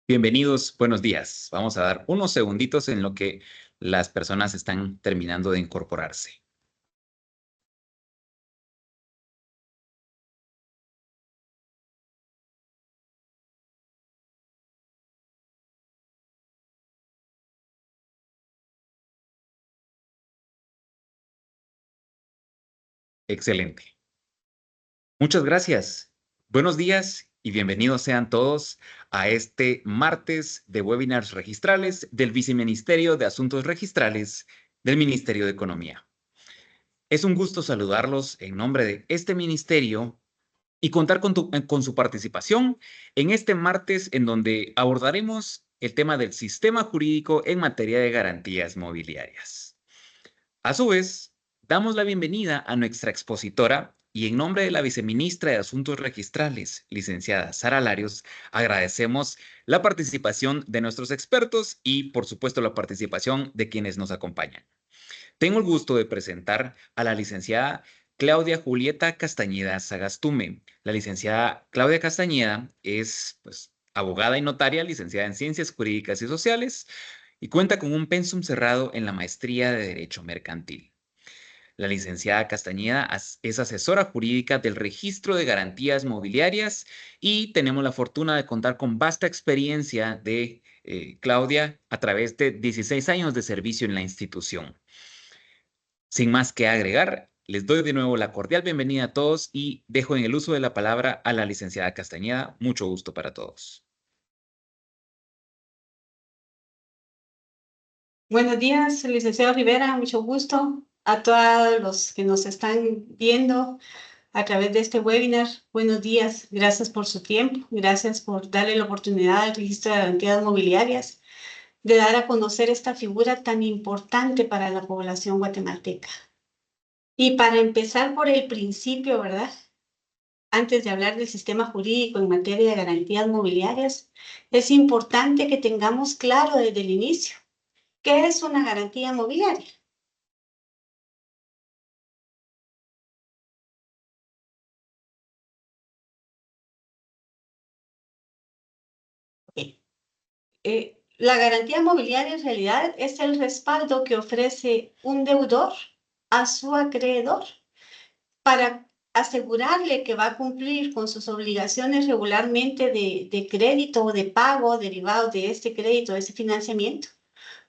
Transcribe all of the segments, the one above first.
Bienvenidos, buenos días. Vamos a dar unos segunditos en lo que las personas están terminando de incorporarse. Excelente. Muchas gracias. Buenos días y bienvenidos sean todos a este martes de webinars registrales del Viceministerio de Asuntos Registrales del Ministerio de Economía. Es un gusto saludarlos en nombre de este ministerio y contar con su participación en este martes en donde abordaremos el tema del sistema jurídico en materia de garantías mobiliarias. A su vez, damos la bienvenida a nuestra expositora y en nombre de la viceministra de Asuntos Registrales, licenciada Sara Larios, agradecemos la participación de nuestros expertos y, por supuesto, la participación de quienes nos acompañan. Tengo el gusto de presentar a la licenciada Claudia Julieta Castañeda Sagastume. La licenciada Claudia Castañeda es abogada y notaria, licenciada en Ciencias Jurídicas y Sociales y cuenta con un pensum cerrado en la maestría de Derecho Mercantil. La licenciada Castañeda es asesora jurídica del Registro de Garantías Mobiliarias y tenemos la fortuna de contar con vasta experiencia de Claudia a través de 16 años de servicio en la institución. Sin más que agregar, les doy de nuevo la cordial bienvenida a todos y dejo en el uso de la palabra a la licenciada Castañeda. Mucho gusto para todos. Buenos días, licenciado Rivera, mucho gusto a todos los que nos están viendo a través de este webinar. Buenos días, gracias por su tiempo, gracias por darle la oportunidad al Registro de Garantías Mobiliarias de dar a conocer esta figura tan importante para la población guatemalteca. Y para empezar por el principio, ¿verdad? Antes de hablar del sistema jurídico en materia de garantías mobiliarias, es importante que tengamos claro desde el inicio qué es una garantía mobiliaria. La garantía mobiliaria en realidad es el respaldo que ofrece un deudor a su acreedor para asegurarle que va a cumplir con sus obligaciones regularmente de crédito o de pago derivados de este crédito, de ese financiamiento,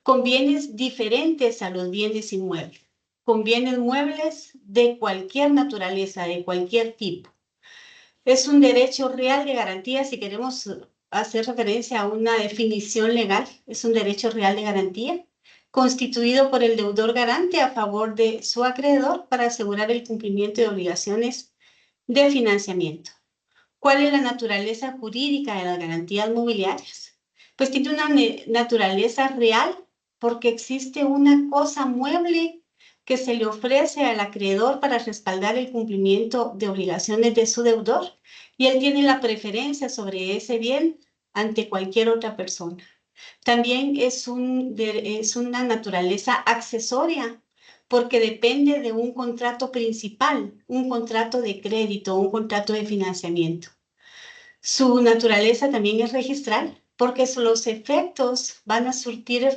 con bienes diferentes a los bienes inmuebles, con bienes muebles de cualquier naturaleza, de cualquier tipo. Es un derecho real de garantía, si queremos hacer referencia a una definición legal, es un derecho real de garantía, constituido por el deudor garante a favor de su acreedor para asegurar el cumplimiento de obligaciones de financiamiento. ¿Cuál es la naturaleza jurídica de las garantías mobiliarias? Pues tiene una naturaleza real porque existe una cosa mueble que se le ofrece al acreedor para respaldar el cumplimiento de obligaciones de su deudor y él tiene la preferencia sobre ese bien ante cualquier otra persona. También es una naturaleza accesoria porque depende de un contrato principal, un contrato de crédito, un contrato de financiamiento. Su naturaleza también es registral porque los efectos van a surtir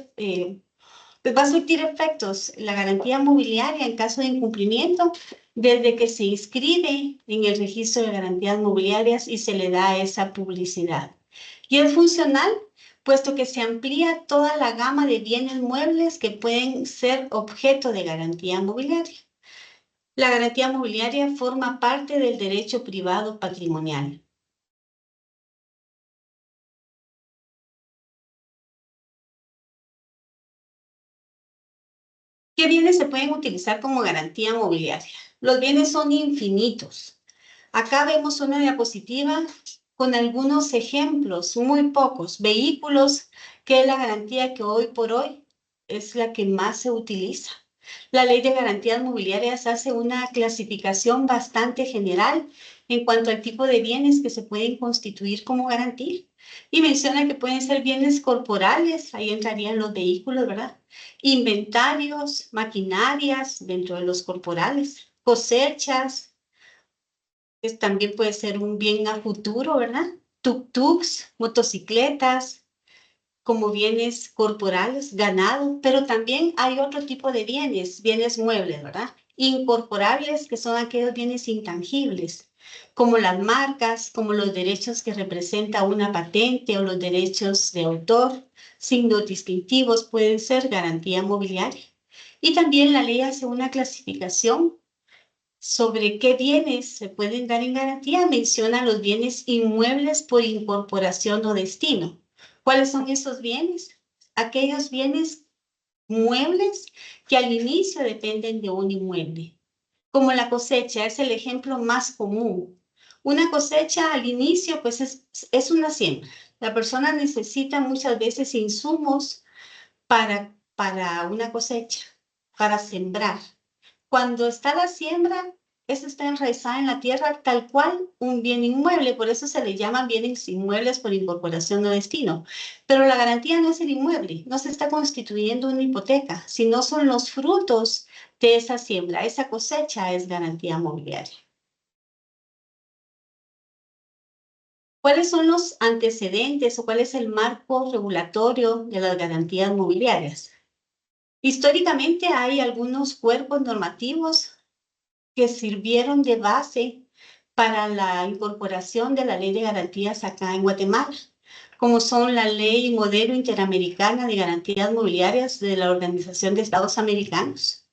va a surtir efectos la garantía mobiliaria en caso de incumplimiento desde que se inscribe en el registro de garantías mobiliarias y se le da esa publicidad. Y es funcional puesto que se amplía toda la gama de bienes muebles que pueden ser objeto de garantía mobiliaria. La garantía mobiliaria forma parte del derecho privado patrimonial. ¿Qué bienes se pueden utilizar como garantía mobiliaria? Los bienes son infinitos. Acá vemos una diapositiva con algunos ejemplos, muy pocos, vehículos, que es la garantía que hoy por hoy es la que más se utiliza. La Ley de Garantías Mobiliarias hace una clasificación bastante general en cuanto al tipo de bienes que se pueden constituir como garantía. Y menciona que pueden ser bienes corporales, ahí entrarían los vehículos, ¿verdad? Inventarios, maquinarias dentro de los corporales, cosechas, también puede ser un bien a futuro, ¿verdad? Tuk-tuks, motocicletas, como bienes corporales, ganado, pero también hay otro tipo de bienes muebles, ¿verdad? Incorporables, que son aquellos bienes intangibles, como las marcas, como los derechos que representa una patente o los derechos de autor, signos distintivos pueden ser garantía mobiliaria. Y también la ley hace una clasificación sobre qué bienes se pueden dar en garantía. Menciona los bienes inmuebles por incorporación o destino. ¿Cuáles son esos bienes? Aquellos bienes muebles que al inicio dependen de un inmueble. Como la cosecha, es el ejemplo más común. Una cosecha al inicio, pues es una siembra. La persona necesita muchas veces insumos para una cosecha, para sembrar. Cuando está la siembra, esa está enraizada en la tierra tal cual un bien inmueble, por eso se le llaman bienes inmuebles por incorporación o destino. Pero la garantía no es el inmueble, no se está constituyendo una hipoteca, sino son los frutos de esa siembra. Esa cosecha es garantía mobiliaria. ¿Cuáles son los antecedentes o cuál es el marco regulatorio de las garantías mobiliarias? Históricamente hay algunos cuerpos normativos que sirvieron de base para la incorporación de la Ley de Garantías acá en Guatemala, como son la Ley Modelo Interamericana de Garantías Mobiliarias de la Organización de Estados Americanos,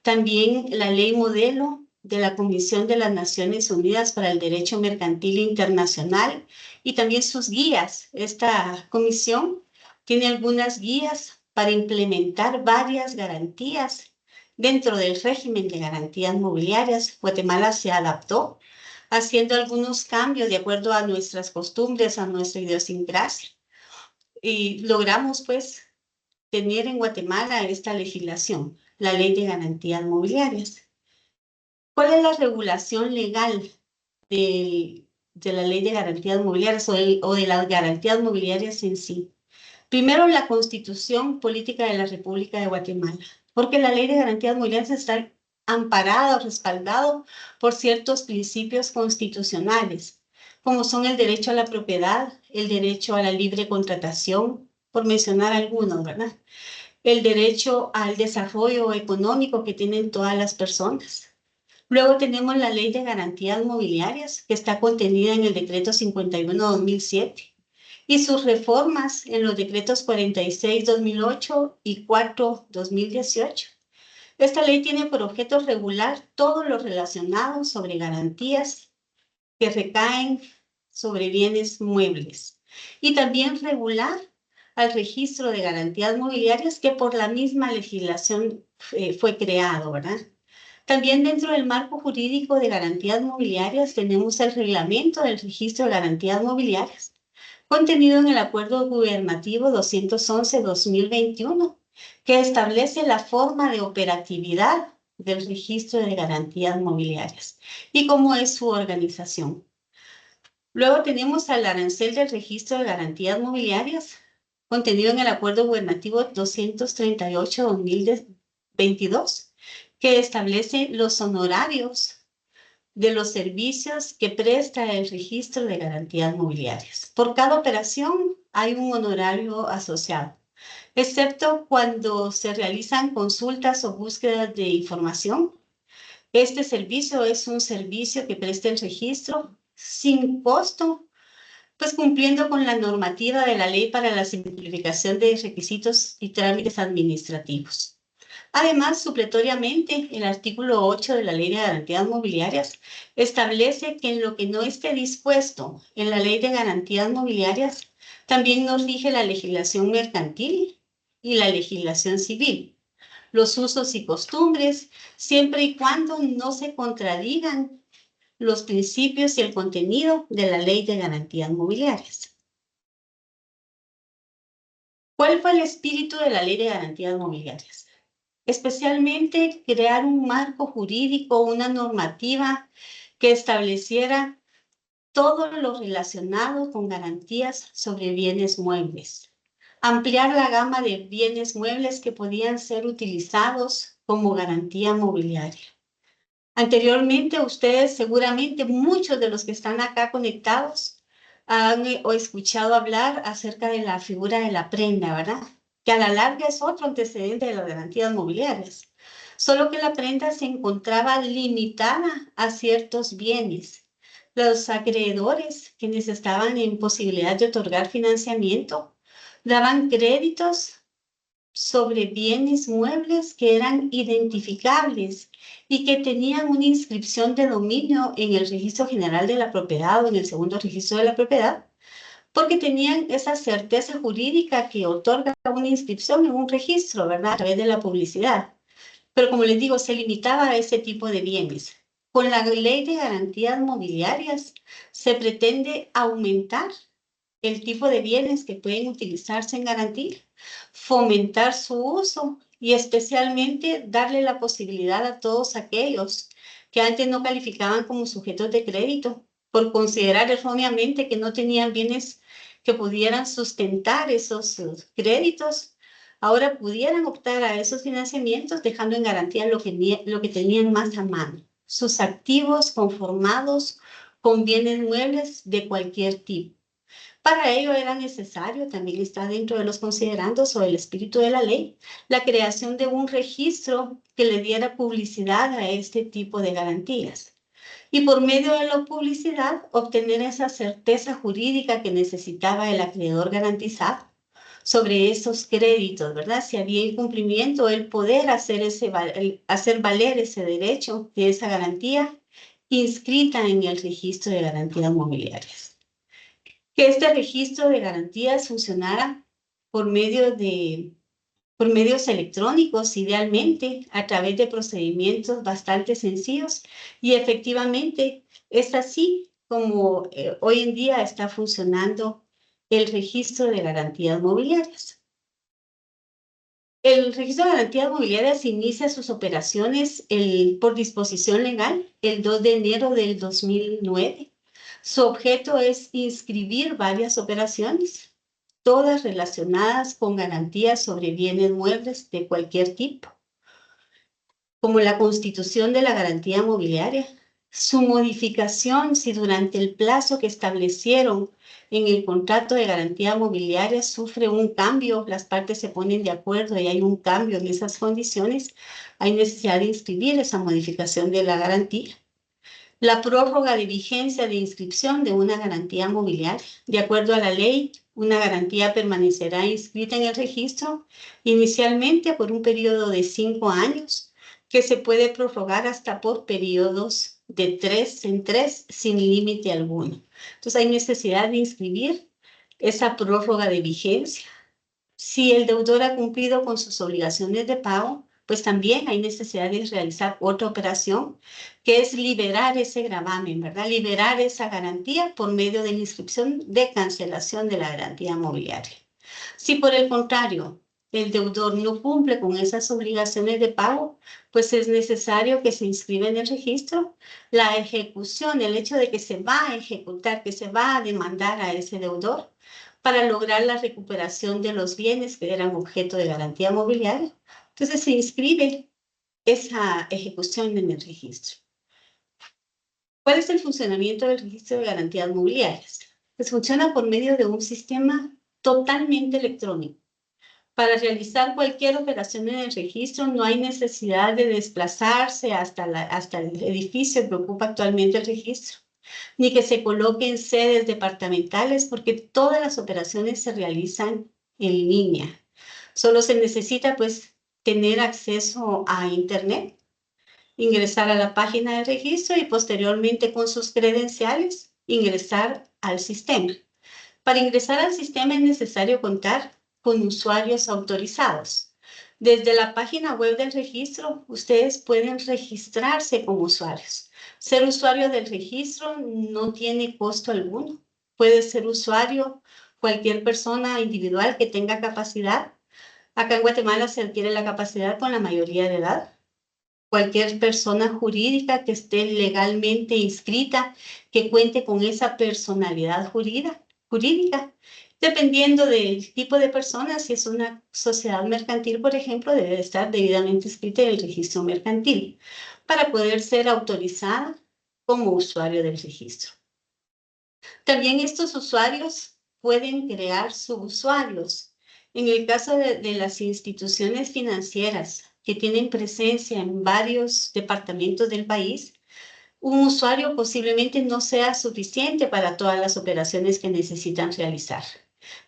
también la Ley Modelo de la Comisión de las Naciones Unidas para el Derecho Mercantil Internacional y también sus guías. Esta comisión tiene algunas guías para implementar varias garantías dentro del régimen de garantías mobiliarias. Guatemala se adaptó haciendo algunos cambios de acuerdo a nuestras costumbres, a nuestra idiosincrasia. Y logramos, pues, tener en Guatemala esta legislación, la Ley de Garantías Mobiliarias. ¿Cuál es la regulación legal de la Ley de Garantías Mobiliarias o de las garantías mobiliarias en sí? Primero, la Constitución Política de la República de Guatemala, porque la Ley de Garantías Mobiliarias está amparada o respaldado por ciertos principios constitucionales, como son el derecho a la propiedad, el derecho a la libre contratación, por mencionar algunos, ¿verdad? El derecho al desarrollo económico que tienen todas las personas. Luego tenemos la Ley de Garantías Mobiliarias, que está contenida en el Decreto 51/2007, y sus reformas en los decretos 46/2008 y 4/2018. Esta ley tiene por objeto regular todo lo relacionado sobre garantías que recaen sobre bienes muebles y también regular al registro de garantías mobiliarias que por la misma legislación fue creado, ¿verdad? También dentro del marco jurídico de garantías mobiliarias tenemos el reglamento del registro de garantías mobiliarias, contenido en el Acuerdo Gubernativo 211/2021, que establece la forma de operatividad del registro de garantías mobiliarias y cómo es su organización. Luego tenemos al arancel del registro de garantías mobiliarias, contenido en el Acuerdo Gubernativo 238/2022, que establece los honorarios de los servicios que presta el registro de garantías mobiliarias. Por cada operación hay un honorario asociado, excepto cuando se realizan consultas o búsquedas de información. Este servicio es un servicio que presta el registro sin costo, pues cumpliendo con la normativa de la Ley para la Simplificación de Requisitos y Trámites Administrativos. Además, supletoriamente, el artículo 8 de la Ley de Garantías Mobiliarias establece que en lo que no esté dispuesto en la Ley de Garantías Mobiliarias, también nos rige la legislación mercantil y la legislación civil, los usos y costumbres, siempre y cuando no se contradigan los principios y el contenido de la Ley de Garantías Mobiliarias. ¿Cuál fue el espíritu de la Ley de Garantías Mobiliarias? Especialmente crear un marco jurídico, una normativa que estableciera todo lo relacionado con garantías sobre bienes muebles. Ampliar la gama de bienes muebles que podían ser utilizados como garantía mobiliaria. Anteriormente, ustedes seguramente, muchos de los que están acá conectados, han o escuchado hablar acerca de la figura de la prenda, ¿verdad? Que a la larga es otro antecedente de las garantías mobiliarias. Solo que la prenda se encontraba limitada a ciertos bienes. Los acreedores, quienes estaban en posibilidad de otorgar financiamiento, daban créditos sobre bienes muebles que eran identificables y que tenían una inscripción de dominio en el Registro General de la Propiedad o en el segundo registro de la propiedad, porque tenían esa certeza jurídica que otorga una inscripción en un registro, ¿verdad? A través de la publicidad. Pero como les digo, se limitaba a ese tipo de bienes. Con la ley de garantías mobiliarias se pretende aumentar el tipo de bienes que pueden utilizarse en garantía, fomentar su uso y especialmente darle la posibilidad a todos aquellos que antes no calificaban como sujetos de crédito por considerar erróneamente que no tenían bienes que pudieran sustentar esos créditos, ahora pudieran optar a esos financiamientos dejando en garantía lo que tenían más a mano, sus activos conformados con bienes muebles de cualquier tipo. Para ello era necesario, también está dentro de los considerandos o el espíritu de la ley, la creación de un registro que le diera publicidad a este tipo de garantías. Y por medio de la publicidad, obtener esa certeza jurídica que necesitaba el acreedor garantizado sobre esos créditos, ¿verdad? Si había incumplimiento, el poder hacer valer ese derecho de esa garantía inscrita en el registro de garantías mobiliarias. Que este registro de garantías funcionara por por medios electrónicos, idealmente, a través de procedimientos bastante sencillos, y efectivamente es así como hoy en día está funcionando el registro de garantías mobiliarias. El registro de garantías mobiliarias inicia sus operaciones por disposición legal el 2 de enero del 2009. Su objeto es inscribir varias operaciones, todas relacionadas con garantías sobre bienes muebles de cualquier tipo, como la constitución de la garantía mobiliaria, su modificación si durante el plazo que establecieron en el contrato de garantía mobiliaria sufre un cambio, las partes se ponen de acuerdo y hay un cambio en esas condiciones, hay necesidad de inscribir esa modificación de la garantía. La prórroga de vigencia de inscripción de una garantía mobiliaria. De acuerdo a la ley, una garantía permanecerá inscrita en el registro inicialmente por un periodo de 5 años, que se puede prorrogar hasta por periodos de 3 en 3 sin límite alguno. Entonces hay necesidad de inscribir esa prórroga de vigencia. Si el deudor ha cumplido con sus obligaciones de pago, pues también hay necesidad de realizar otra operación, que es liberar ese gravamen, ¿verdad? Liberar esa garantía por medio de la inscripción de cancelación de la garantía mobiliaria. Si por el contrario, el deudor no cumple con esas obligaciones de pago, pues es necesario que se inscriba en el registro la ejecución, el hecho de que se va a ejecutar, que se va a demandar a ese deudor para lograr la recuperación de los bienes que eran objeto de garantía mobiliaria. Entonces se inscribe esa ejecución en el registro. ¿Cuál es el funcionamiento del registro de garantías mobiliarias? Pues funciona por medio de un sistema totalmente electrónico. Para realizar cualquier operación en el registro no hay necesidad de desplazarse hasta el edificio que ocupa actualmente el registro, ni que se coloquen sedes departamentales, porque todas las operaciones se realizan en línea. Solo se necesita, pues, tener acceso a Internet, ingresar a la página de registro y posteriormente con sus credenciales ingresar al sistema. Para ingresar al sistema es necesario contar con usuarios autorizados. Desde la página web del registro, ustedes pueden registrarse como usuarios. Ser usuario del registro no tiene costo alguno. Puede ser usuario cualquier persona individual que tenga capacidad. Acá en Guatemala se adquiere la capacidad con la mayoría de edad. Cualquier persona jurídica que esté legalmente inscrita, que cuente con esa personalidad jurídica. Dependiendo del tipo de persona, si es una sociedad mercantil, por ejemplo, debe estar debidamente inscrita en el registro mercantil para poder ser autorizada como usuario del registro. También estos usuarios pueden crear subusuarios. En el caso de las instituciones financieras que tienen presencia en varios departamentos del país, un usuario posiblemente no sea suficiente para todas las operaciones que necesitan realizar.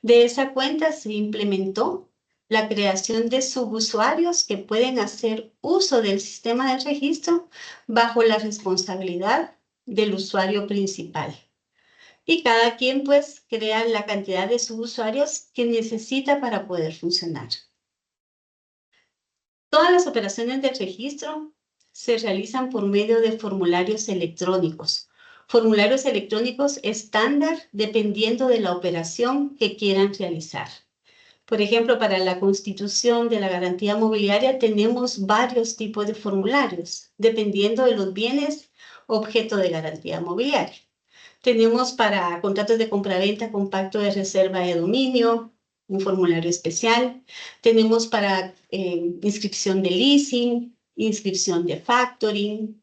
De esa cuenta se implementó la creación de subusuarios que pueden hacer uso del sistema de registro bajo la responsabilidad del usuario principal. Y cada quien pues crea la cantidad de subusuarios que necesita para poder funcionar. Todas las operaciones de registro se realizan por medio de formularios electrónicos. Formularios electrónicos estándar dependiendo de la operación que quieran realizar. Por ejemplo, para la constitución de la garantía mobiliaria tenemos varios tipos de formularios, dependiendo de los bienes objeto de garantía mobiliaria. Tenemos para contratos de compraventa con pacto de reserva de dominio, un formulario especial. Tenemos para inscripción de leasing, inscripción de factoring,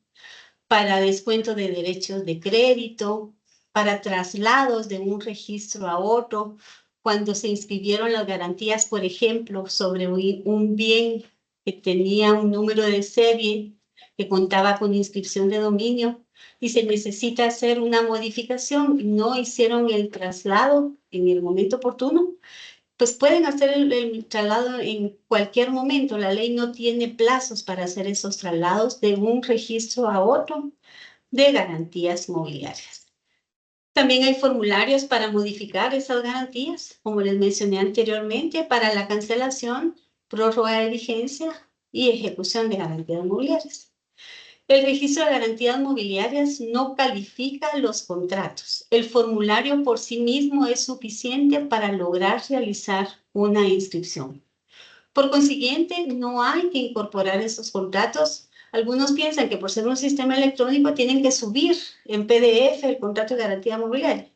para descuento de derechos de crédito, para traslados de un registro a otro, cuando se inscribieron las garantías, por ejemplo, sobre un bien que tenía un número de serie que contaba con inscripción de dominio y se necesita hacer una modificación y no hicieron el traslado en el momento oportuno, pues pueden hacer el traslado en cualquier momento. La ley no tiene plazos para hacer esos traslados de un registro a otro de garantías mobiliarias. También hay formularios para modificar esas garantías, como les mencioné anteriormente, para la cancelación, prórroga de vigencia y ejecución de garantías mobiliarias. El registro de garantías mobiliarias no califica los contratos. El formulario por sí mismo es suficiente para lograr realizar una inscripción. Por consiguiente, no hay que incorporar esos contratos. Algunos piensan que por ser un sistema electrónico tienen que subir en PDF el contrato de garantía mobiliaria.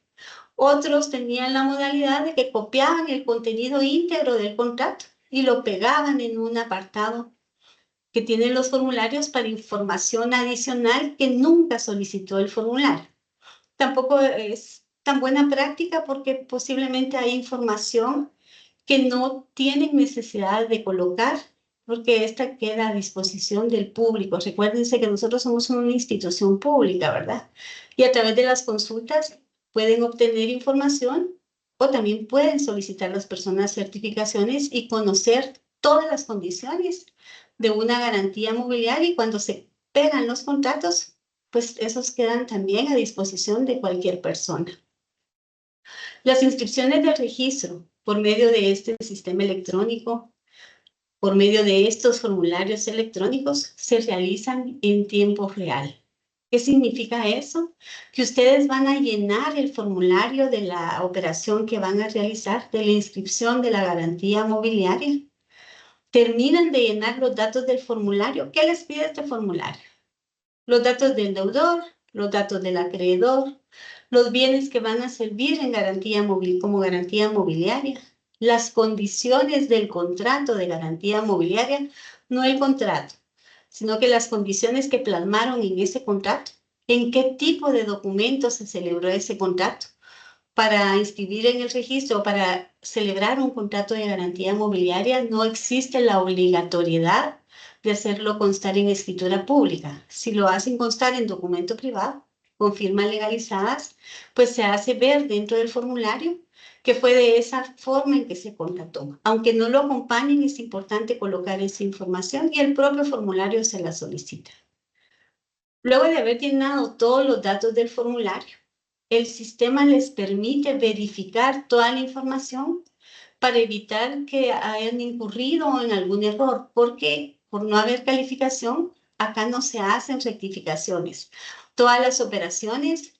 Otros tenían la modalidad de que copiaban el contenido íntegro del contrato y lo pegaban en un apartado que tienen los formularios para información adicional que nunca solicitó el formulario. Tampoco es tan buena práctica porque posiblemente hay información que no tienen necesidad de colocar porque esta queda a disposición del público. Recuérdense que nosotros somos una institución pública, ¿verdad? Y a través de las consultas pueden obtener información o también pueden solicitar las personas certificaciones y conocer todas las condiciones de una garantía mobiliaria y cuando se pegan los contratos, pues esos quedan también a disposición de cualquier persona. Las inscripciones de registro por medio de este sistema electrónico, por medio de estos formularios electrónicos, se realizan en tiempo real. ¿Qué significa eso? Que ustedes van a llenar el formulario de la operación que van a realizar, de la inscripción de la garantía mobiliaria. Terminan de llenar los datos del formulario. ¿Qué les pide este formulario? Los datos del deudor, los datos del acreedor, los bienes que van a servir en garantía como garantía mobiliaria, las condiciones del contrato de garantía mobiliaria, no el contrato, sino que las condiciones que plasmaron en ese contrato, en qué tipo de documentos se celebró ese contrato. Para inscribir en el registro o para celebrar un contrato de garantía mobiliaria no existe la obligatoriedad de hacerlo constar en escritura pública. Si lo hacen constar en documento privado, con firmas legalizadas, pues se hace ver dentro del formulario que fue de esa forma en que se contrató. Aunque no lo acompañen, es importante colocar esa información y el propio formulario se la solicita. Luego de haber llenado todos los datos del formulario, el sistema les permite verificar toda la información para evitar que hayan incurrido en algún error, porque por no haber calificación, acá no se hacen rectificaciones. Todas las operaciones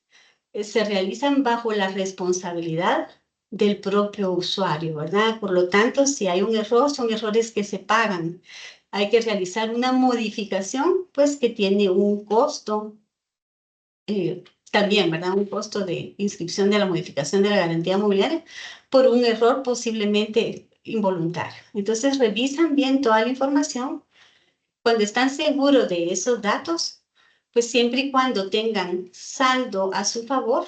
se realizan bajo la responsabilidad del propio usuario, ¿verdad? Por lo tanto, si hay un error, son errores que se pagan. Hay que realizar una modificación, pues que tiene un costo también, ¿verdad? Un costo de inscripción de la modificación de la garantía mobiliaria por un error posiblemente involuntario. Entonces, revisan bien toda la información. Cuando están seguros de esos datos, pues siempre y cuando tengan saldo a su favor,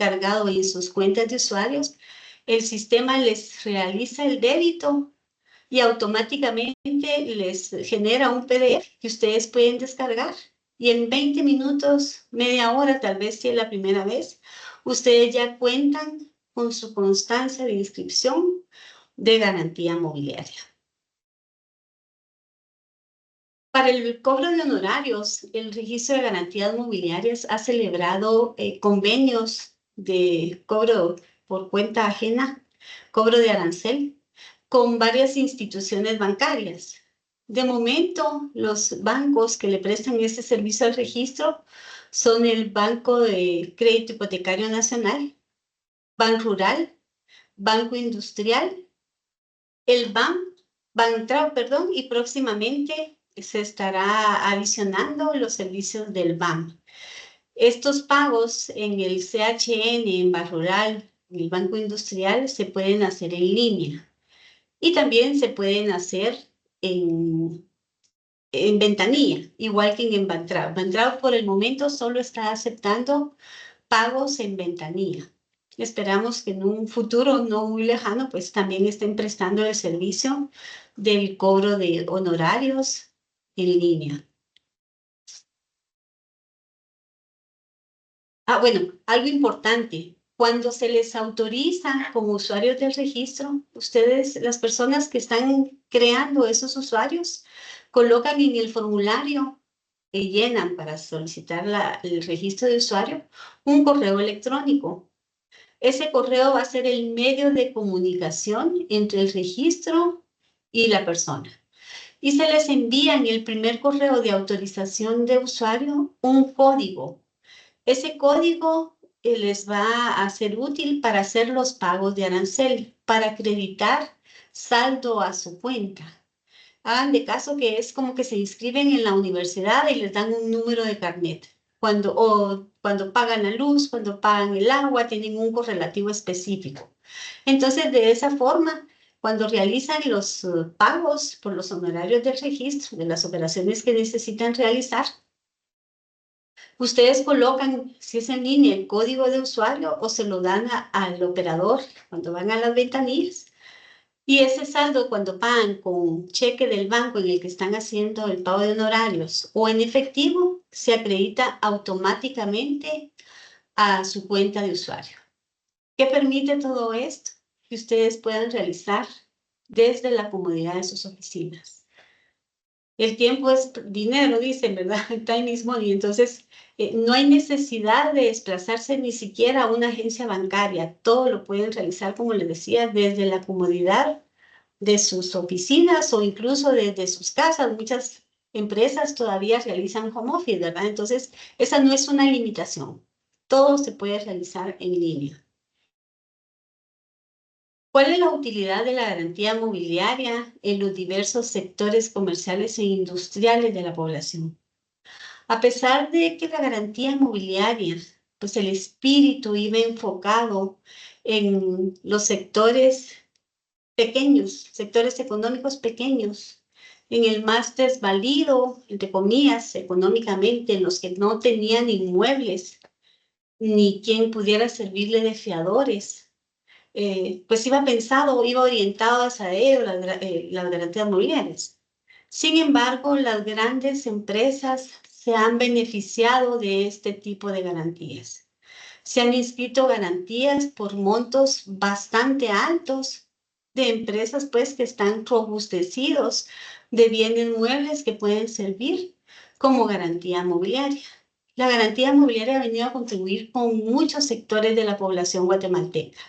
cargado en sus cuentas de usuarios, el sistema les realiza el débito y automáticamente les genera un PDF que ustedes pueden descargar. Y en 20 minutos, media hora, tal vez si es la primera vez, ustedes ya cuentan con su constancia de inscripción de garantía mobiliaria. Para el cobro de honorarios, el Registro de Garantías Mobiliarias ha celebrado convenios de cobro por cuenta ajena, cobro de arancel, con varias instituciones bancarias. De momento, los bancos que le prestan este servicio al registro son el Banco de Crédito Hipotecario Nacional, Banrural, Banco Industrial, el BAM, Bantrao, perdón, y próximamente se estará adicionando los servicios del BAM. Estos pagos en el CHN, en Banrural, en el Banco Industrial, se pueden hacer en línea y también se pueden hacer en ventanilla, igual que en Bantrao. Bantrao por el momento solo está aceptando pagos en ventanilla. Esperamos que en un futuro no muy lejano, pues también estén prestando el servicio del cobro de honorarios en línea. Bueno, algo importante. Cuando se les autoriza como usuarios del registro, ustedes, las personas que están creando esos usuarios, colocan en el formulario que llenan para solicitar el registro de usuario un correo electrónico. Ese correo va a ser el medio de comunicación entre el registro y la persona. Y se les envía en el primer correo de autorización de usuario un código. Ese código les va a ser útil para hacer los pagos de arancel, para acreditar saldo a su cuenta. Hagan de caso que es como que se inscriben en la universidad y les dan un número de carnet. Cuando pagan la luz, cuando pagan el agua, tienen un correlativo específico. Entonces, de esa forma, cuando realizan los pagos por los honorarios del registro, de las operaciones que necesitan realizar, ustedes colocan, si es en línea, el código de usuario o se lo dan al operador cuando van a las ventanillas. Y ese saldo, cuando pagan con cheque del banco en el que están haciendo el pago de honorarios o en efectivo, se acredita automáticamente a su cuenta de usuario. ¿Qué permite todo esto? Que ustedes puedan realizar desde la comodidad de sus oficinas. El tiempo es dinero, dicen, ¿verdad? Time is money. Entonces, no hay necesidad de desplazarse ni siquiera a una agencia bancaria. Todo lo pueden realizar, como les decía, desde la comodidad de sus oficinas o incluso desde sus casas. Muchas empresas todavía realizan home office, ¿verdad? Entonces, esa no es una limitación. Todo se puede realizar en línea. ¿Cuál es la utilidad de la garantía mobiliaria en los diversos sectores comerciales e industriales de la población? A pesar de que la garantía mobiliaria, pues el espíritu iba enfocado en los sectores pequeños, sectores económicos pequeños, en el más desvalido, entre comillas, económicamente, en los que no tenían inmuebles, ni quien pudiera servirle de fiadores. Pues iba pensado, iba orientado hacia ello, las garantías mobiliarias. Sin embargo, las grandes empresas se han beneficiado de este tipo de garantías. Se han inscrito garantías por montos bastante altos de empresas pues que están robustecidos de bienes muebles que pueden servir como garantía mobiliaria. La garantía mobiliaria ha venido a contribuir con muchos sectores de la población guatemalteca.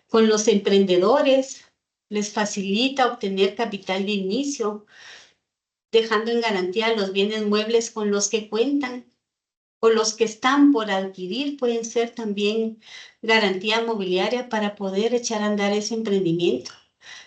Con los emprendedores les facilita obtener capital de inicio, dejando en garantía los bienes muebles con los que cuentan o los que están por adquirir pueden ser también garantía mobiliaria para poder echar a andar ese emprendimiento.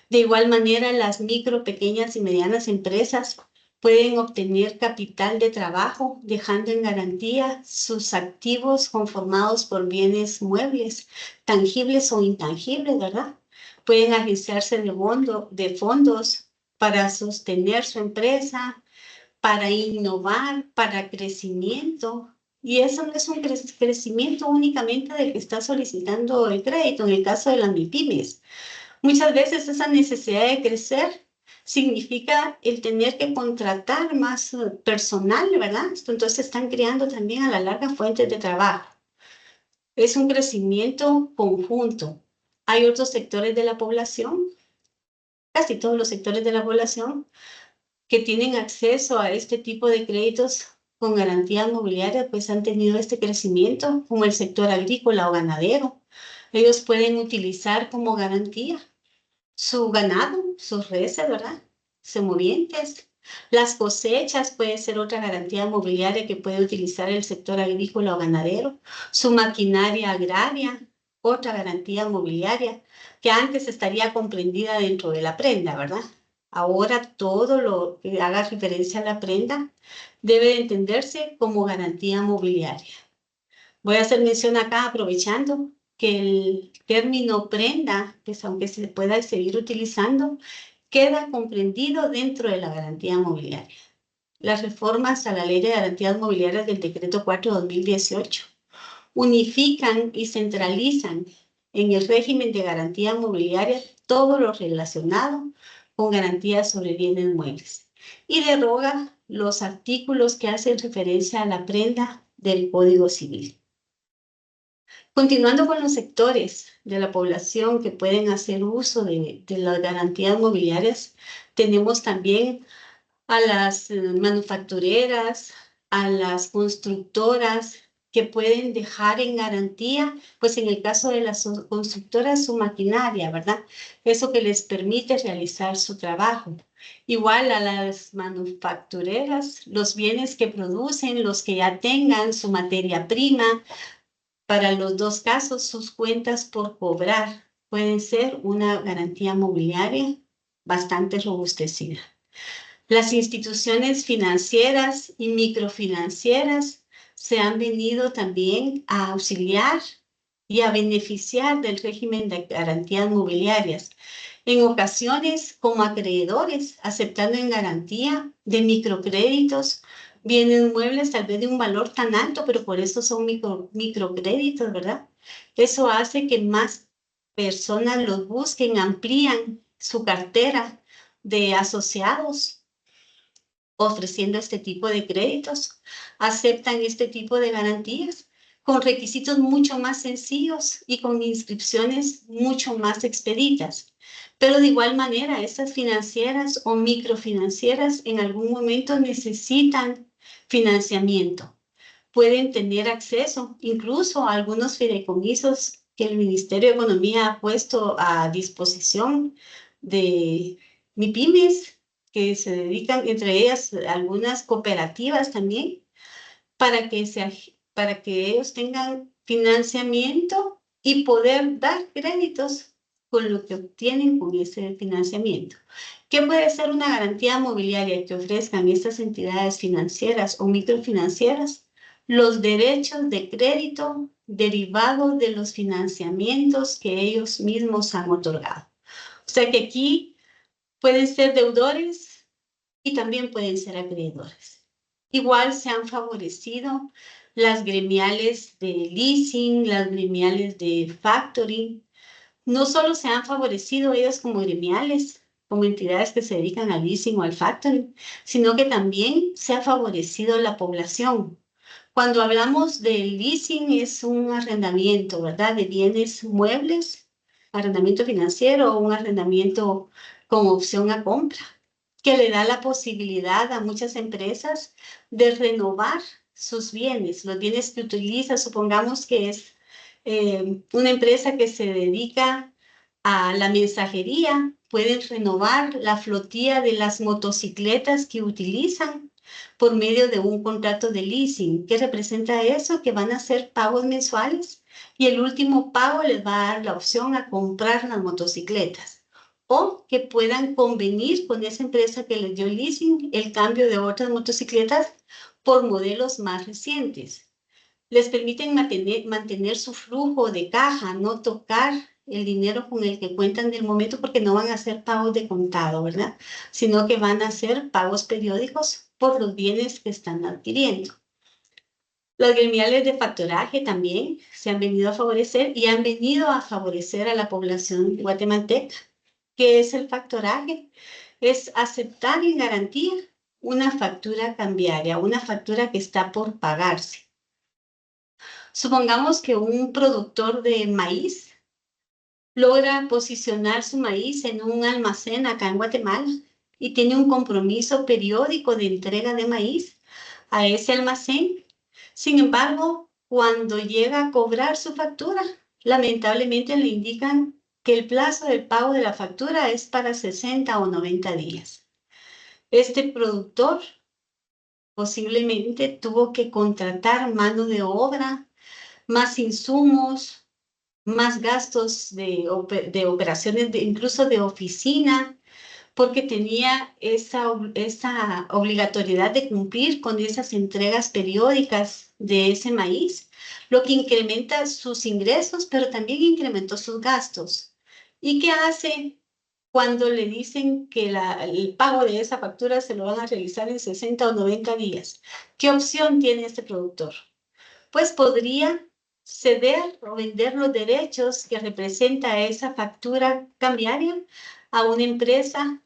De igual manera, las micro, pequeñas y medianas empresas pueden obtener capital de trabajo, dejando en garantía sus activos conformados por bienes muebles, tangibles o intangibles, ¿verdad? Pueden agenciarse de fondos para sostener su empresa, para innovar, para crecimiento Y eso no es un crecimiento únicamente del que está solicitando el crédito, en el caso de las MIPYMES. Muchas veces esa necesidad de crecer significa el tener que contratar más personal, ¿verdad? Entonces están creando también a la larga fuentes de trabajo. Es un crecimiento conjunto. Hay otros sectores de la población, casi todos los sectores de la población, que tienen acceso a este tipo de créditos con garantía inmobiliaria, pues han tenido este crecimiento, como el sector agrícola o ganadero. Ellos pueden utilizar como garantía su ganado, sus reses, ¿verdad? Semovientes. Las cosechas puede ser otra garantía mobiliaria que puede utilizar el sector agrícola o ganadero. Su maquinaria agraria, otra garantía mobiliaria que antes estaría comprendida dentro de la prenda, ¿verdad? Ahora todo lo que haga referencia a la prenda debe de entenderse como garantía mobiliaria. Voy a hacer mención acá, aprovechando que el término prenda, pues aunque se pueda seguir utilizando, queda comprendido dentro de la garantía mobiliaria. Las reformas a la Ley de Garantías Mobiliarias del Decreto 4/2018 unifican y centralizan en el régimen de garantía mobiliaria todo lo relacionado con garantías sobre bienes muebles y deroga los artículos que hacen referencia a la prenda del Código Civil. Continuando con los sectores de la población que pueden hacer uso de las garantías mobiliarias, tenemos también a las manufactureras, a las constructoras que pueden dejar en garantía, pues en el caso de las constructoras, su maquinaria, ¿verdad? Eso que les permite realizar su trabajo. Igual a las manufactureras, los bienes que producen, los que ya tengan su materia prima, para los dos casos, sus cuentas por cobrar pueden ser una garantía mobiliaria bastante robustecida. Las instituciones financieras y microfinancieras se han venido también a auxiliar y a beneficiar del régimen de garantías mobiliarias, en ocasiones como acreedores, aceptando en garantía de microcréditos, bienes muebles tal vez de un valor tan alto, pero por eso son microcréditos, ¿verdad? Eso hace que más personas los busquen, amplían su cartera de asociados ofreciendo este tipo de créditos, aceptan este tipo de garantías con requisitos mucho más sencillos y con inscripciones mucho más expeditas. Pero de igual manera, estas financieras o microfinancieras en algún momento necesitan financiamiento. Pueden tener acceso incluso a algunos fideicomisos que el Ministerio de Economía ha puesto a disposición de MIPYMES, que se dedican, entre ellas algunas cooperativas también, para que ellos tengan financiamiento y poder dar créditos con lo que obtienen con ese financiamiento. ¿Qué puede ser una garantía mobiliaria que ofrezcan estas entidades financieras o microfinancieras? Los derechos de crédito derivados de los financiamientos que ellos mismos han otorgado. O sea que aquí pueden ser deudores y también pueden ser acreedores. Igual se han favorecido las gremiales de leasing, las gremiales de factoring. No solo se han favorecido ellos como gremiales, como entidades que se dedican al leasing o al factoring, sino que también se ha favorecido la población. Cuando hablamos de leasing es un arrendamiento, ¿verdad? De bienes muebles, arrendamiento financiero o un arrendamiento con opción a compra, que le da la posibilidad a muchas empresas de renovar sus bienes, los bienes que utiliza. Supongamos que es una empresa que se dedica a la mensajería, pueden renovar la flotilla de las motocicletas que utilizan por medio de un contrato de leasing. ¿Qué representa eso? Que van a hacer pagos mensuales y el último pago les va a dar la opción a comprar las motocicletas, o que puedan convenir con esa empresa que les dio leasing el cambio de otras motocicletas por modelos más recientes. Les permiten mantener su flujo de caja, no tocar el dinero con el que cuentan del momento, porque no van a hacer pagos de contado, ¿verdad? Sino que van a hacer pagos periódicos por los bienes que están adquiriendo. Las gremiales de factoraje también se han venido a favorecer y han venido a favorecer a la población guatemalteca. ¿Qué es el factoraje? Es aceptar en garantía una factura cambiaria, una factura que está por pagarse. Supongamos que un productor de maíz logra posicionar su maíz en un almacén acá en Guatemala y tiene un compromiso periódico de entrega de maíz a ese almacén. Sin embargo, cuando llega a cobrar su factura, lamentablemente le indican que el plazo del pago de la factura es para 60 o 90 días. Este productor posiblemente tuvo que contratar mano de obra, más insumos, más gastos de operaciones, incluso de oficina, porque tenía esa obligatoriedad de cumplir con esas entregas periódicas de ese maíz, lo que incrementa sus ingresos, pero también incrementó sus gastos. ¿Y qué hace cuando le dicen que el pago de esa factura se lo van a realizar en 60 o 90 días? ¿Qué opción tiene este productor? Pues podría ceder o vender los derechos que representa esa factura cambiaria a una empresa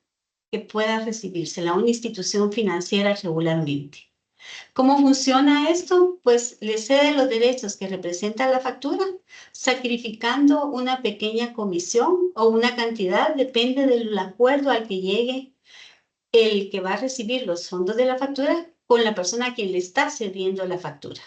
que pueda recibírsela, a una institución financiera regularmente. ¿Cómo funciona esto? Pues le cede los derechos que representa la factura, sacrificando una pequeña comisión o una cantidad, depende del acuerdo al que llegue el que va a recibir los fondos de la factura con la persona a quien le está cediendo la factura.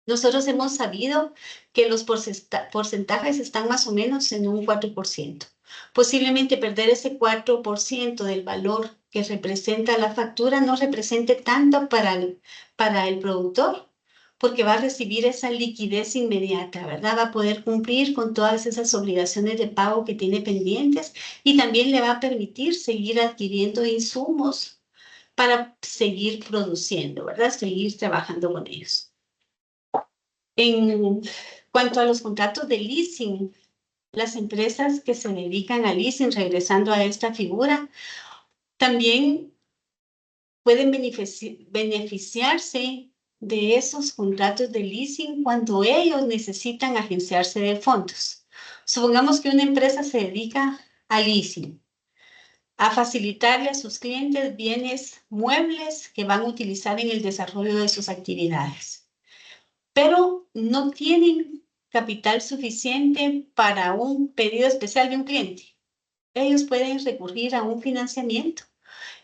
Nosotros hemos sabido que los porcentajes están más o menos en un 4%. Posiblemente perder ese 4% del valor que representa la factura no represente tanto para el productor, porque va a recibir esa liquidez inmediata, ¿verdad? Va a poder cumplir con todas esas obligaciones de pago que tiene pendientes y también le va a permitir seguir adquiriendo insumos para seguir produciendo, ¿verdad? Seguir trabajando con ellos. En cuanto a los contratos de leasing, las empresas que se dedican al leasing, regresando a esta figura, también pueden beneficiarse de esos contratos de leasing cuando ellos necesitan agenciarse de fondos. Supongamos que una empresa se dedica al leasing, a facilitarle a sus clientes bienes muebles que van a utilizar en el desarrollo de sus actividades, pero no tienen capital suficiente para un pedido especial de un cliente. Ellos pueden recurrir a un financiamiento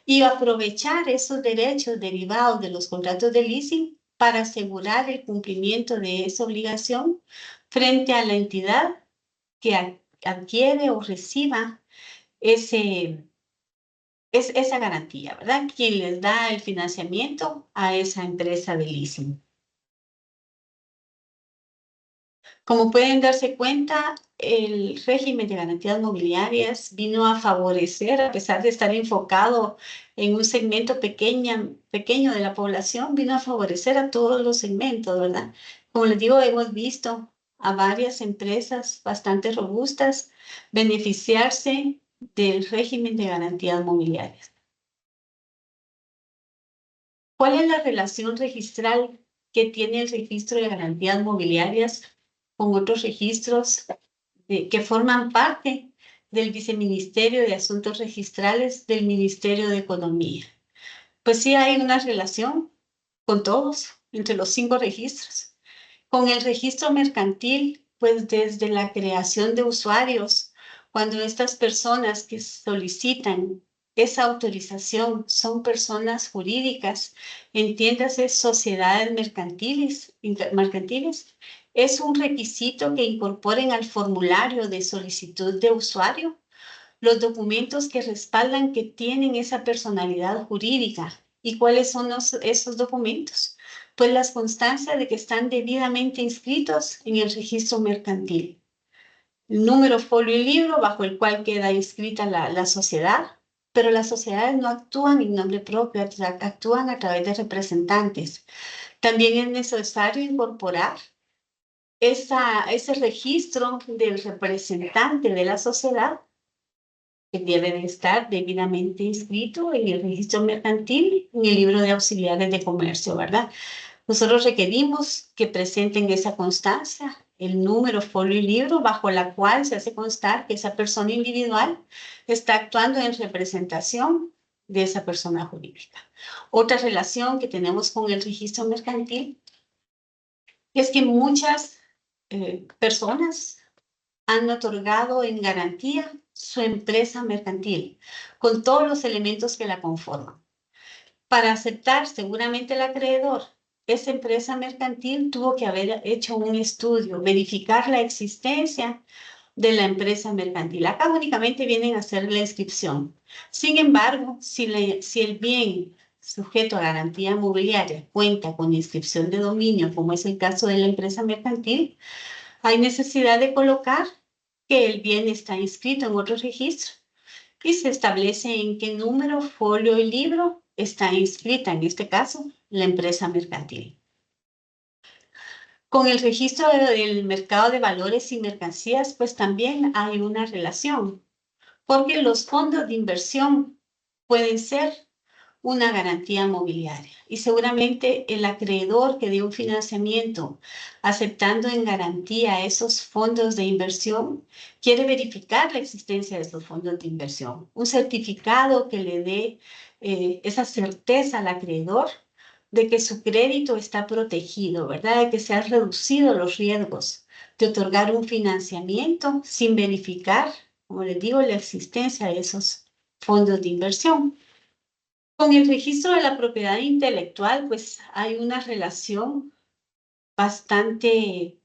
y aprovechar esos derechos derivados de los contratos de leasing para asegurar el cumplimiento de esa obligación frente a la entidad que adquiere o reciba esa garantía, ¿verdad? Quien les da el financiamiento a esa empresa de leasing. Como pueden darse cuenta, el régimen de garantías mobiliarias vino a favorecer, a pesar de estar enfocado en un segmento pequeño de la población, vino a favorecer a todos los segmentos, ¿verdad? Como les digo, hemos visto a varias empresas bastante robustas beneficiarse del régimen de garantías mobiliarias. ¿Cuál es la relación registral que tiene el registro de garantías mobiliarias con otros registros que forman parte del Viceministerio de Asuntos Registrales del Ministerio de Economía? Pues sí hay una relación con todos, entre los 5 registros. Con el registro mercantil, pues desde la creación de usuarios, cuando estas personas que solicitan esa autorización son personas jurídicas, entiéndase sociedades mercantiles, es un requisito que incorporen al formulario de solicitud de usuario los documentos que respaldan que tienen esa personalidad jurídica. ¿Y cuáles son esos documentos? Pues las constancias de que están debidamente inscritos en el registro mercantil. El número, folio y libro bajo el cual queda inscrita la sociedad, pero las sociedades no actúan en nombre propio, actúan a través de representantes. También es necesario incorporar ese registro del representante de la sociedad, que debe de estar debidamente inscrito en el registro mercantil, en el libro de auxiliares de comercio, ¿verdad? Nosotros requerimos que presenten esa constancia, el número, folio y libro, bajo la cual se hace constar que esa persona individual está actuando en representación de esa persona jurídica. Otra relación que tenemos con el registro mercantil es que muchas personas han otorgado en garantía su empresa mercantil, con todos los elementos que la conforman. Para aceptar seguramente el acreedor esa empresa mercantil, tuvo que haber hecho un estudio, verificar la existencia de la empresa mercantil. Acá únicamente vienen a hacer la inscripción. Sin embargo, si el bien sujeto a garantía mobiliaria cuenta con inscripción de dominio, como es el caso de la empresa mercantil, hay necesidad de colocar que el bien está inscrito en otro registro y se establece en qué número, folio y libro está inscrita, en este caso, la empresa mercantil. Con el registro del mercado de valores y mercancías, pues también hay una relación, porque los fondos de inversión pueden ser una garantía mobiliaria y seguramente el acreedor que dio un financiamiento aceptando en garantía esos fondos de inversión quiere verificar la existencia de esos fondos de inversión, un certificado que le dé esa certeza al acreedor de que su crédito está protegido, ¿verdad? De que se han reducido los riesgos de otorgar un financiamiento sin verificar, como les digo, la existencia de esos fondos de inversión. Con el registro de la propiedad intelectual, pues hay una relación bastante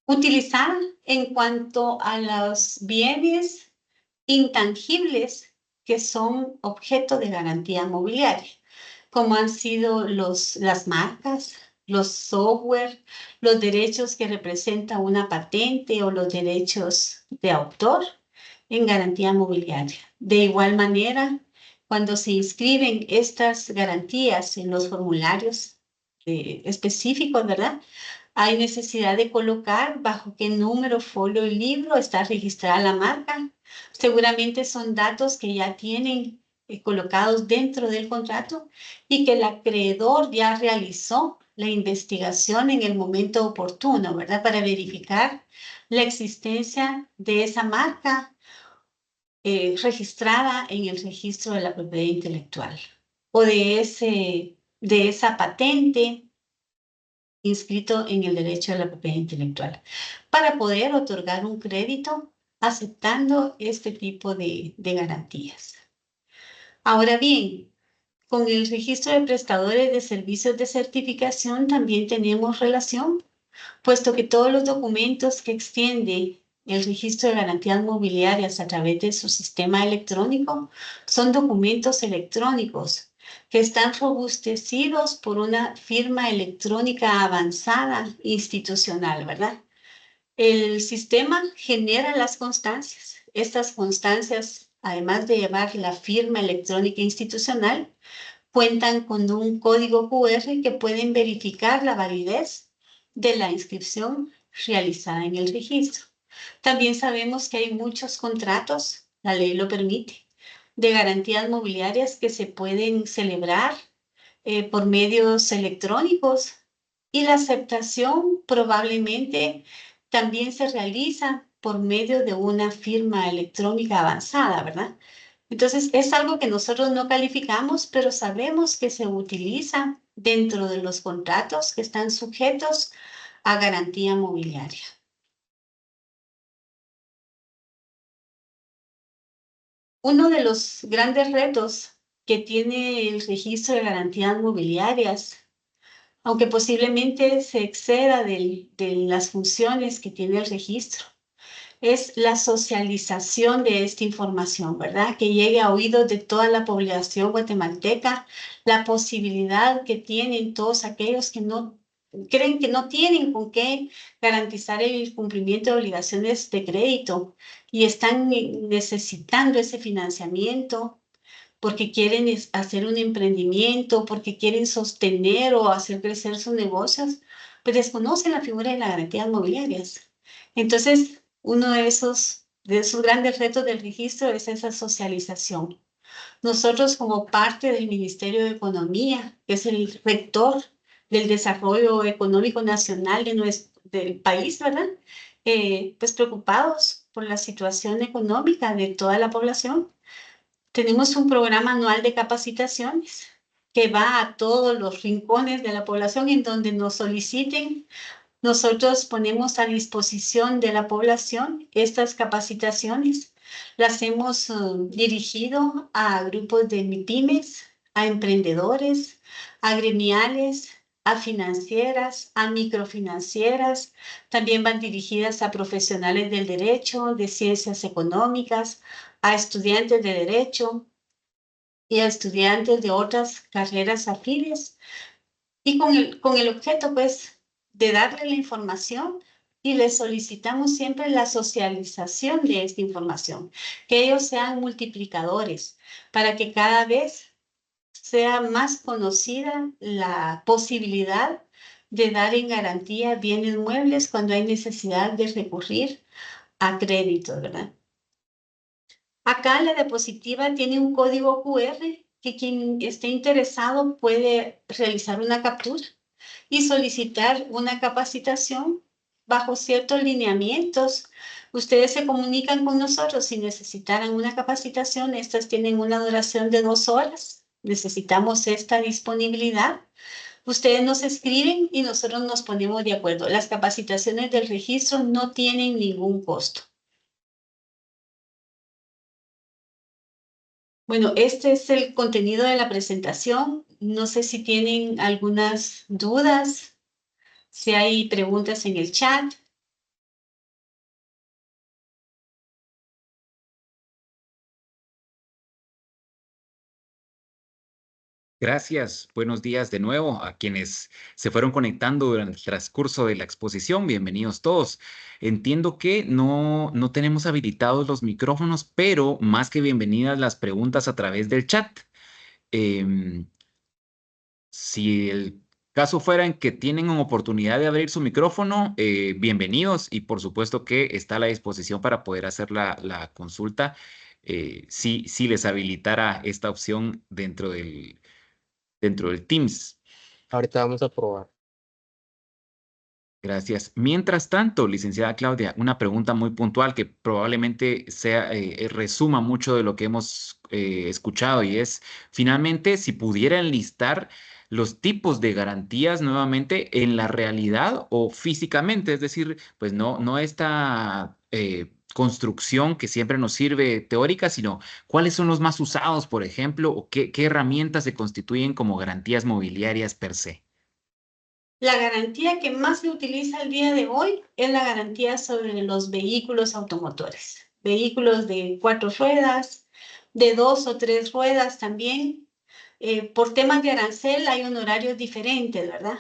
utilizada en cuanto a los bienes intangibles que son objeto de garantía mobiliaria, como han sido las marcas, los software, los derechos que representa una patente o los derechos de autor en garantía mobiliaria. De igual manera, cuando se inscriben estas garantías en los formularios específicos, ¿verdad? Hay necesidad de colocar bajo qué número, folio y libro está registrada la marca. Seguramente son datos que ya tienen colocados dentro del contrato y que el acreedor ya realizó la investigación en el momento oportuno, ¿verdad? Para verificar la existencia de esa marca registrada en el registro de la propiedad intelectual o de esa patente inscrito en el derecho de la propiedad intelectual, para poder otorgar un crédito aceptando este tipo de garantías. Ahora bien, con el registro de prestadores de servicios de certificación también tenemos relación, puesto que todos los documentos que extiende el registro de garantías mobiliarias a través de su sistema electrónico son documentos electrónicos que están robustecidos por una firma electrónica avanzada institucional, ¿verdad? El sistema genera las constancias. Estas constancias, además de llevar la firma electrónica institucional, cuentan con un código QR que pueden verificar la validez de la inscripción realizada en el registro. También sabemos que hay muchos contratos, la ley lo permite, de garantías mobiliarias que se pueden celebrar por medios electrónicos y la aceptación probablemente también se realiza por medio de una firma electrónica avanzada, ¿verdad? Entonces, es algo que nosotros no calificamos, pero sabemos que se utiliza dentro de los contratos que están sujetos a garantía mobiliaria. Uno de los grandes retos que tiene el registro de garantías mobiliarias, aunque posiblemente se exceda de las funciones que tiene el registro, es la socialización de esta información, ¿verdad? Que llegue a oídos de toda la población guatemalteca, la posibilidad que tienen todos aquellos que no creen que no tienen con qué garantizar el cumplimiento de obligaciones de crédito y están necesitando ese financiamiento porque quieren hacer un emprendimiento, porque quieren sostener o hacer crecer sus negocios, pues desconocen la figura de las garantías mobiliarias. Entonces, uno de esos grandes retos del registro es esa socialización. Nosotros como parte del Ministerio de Economía, que es el rector del desarrollo económico nacional del país, ¿verdad? Pues preocupados por la situación económica de toda la población. Tenemos un programa anual de capacitaciones que va a todos los rincones de la población en donde nos soliciten. Nosotros ponemos a disposición de la población estas capacitaciones. Las hemos dirigido a grupos de MIPYMES, a emprendedores, a gremiales, a financieras, a microfinancieras. También van dirigidas a profesionales del derecho, de ciencias económicas, a estudiantes de derecho y a estudiantes de otras carreras afines. Y con el objeto, pues, de darle la información y les solicitamos siempre la socialización de esta información, que ellos sean multiplicadores para que cada vez sea más conocida la posibilidad de dar en garantía bienes muebles cuando hay necesidad de recurrir a crédito, ¿verdad? Acá la diapositiva tiene un código QR que quien esté interesado puede realizar una captura y solicitar una capacitación bajo ciertos lineamientos. Ustedes se comunican con nosotros si necesitaran una capacitación. Estas tienen una duración de 2 horas. Necesitamos esta disponibilidad. Ustedes nos escriben y nosotros nos ponemos de acuerdo. Las capacitaciones del registro no tienen ningún costo. Bueno, este es el contenido de la presentación. No sé si tienen algunas dudas, si hay preguntas en el chat. Gracias, buenos días de nuevo a quienes se fueron conectando durante el transcurso de la exposición. Bienvenidos todos. Entiendo que no tenemos habilitados los micrófonos, pero más que bienvenidas las preguntas a través del chat. Em, si el caso fuera en que tienen una oportunidad de abrir su micrófono, bienvenidos y por supuesto que está a la disposición para poder hacer la consulta. Si les habilitara esta opción dentro del Teams. Ahorita vamos a probar. Gracias. Mientras tanto, licenciada Claudia, una pregunta muy puntual que probablemente resuma mucho de lo que hemos escuchado y es, finalmente, si pudiera enlistar los tipos de garantías nuevamente en la realidad o físicamente, es decir, pues no esta construcción que siempre nos sirve teórica, sino cuáles son los más usados, por ejemplo, o qué herramientas se constituyen como garantías mobiliarias per se. La garantía que más se utiliza el día de hoy es la garantía sobre los vehículos automotores. Vehículos de 4 ruedas, de 2 o 3 ruedas también. Por temas de arancel hay honorarios diferentes, ¿verdad?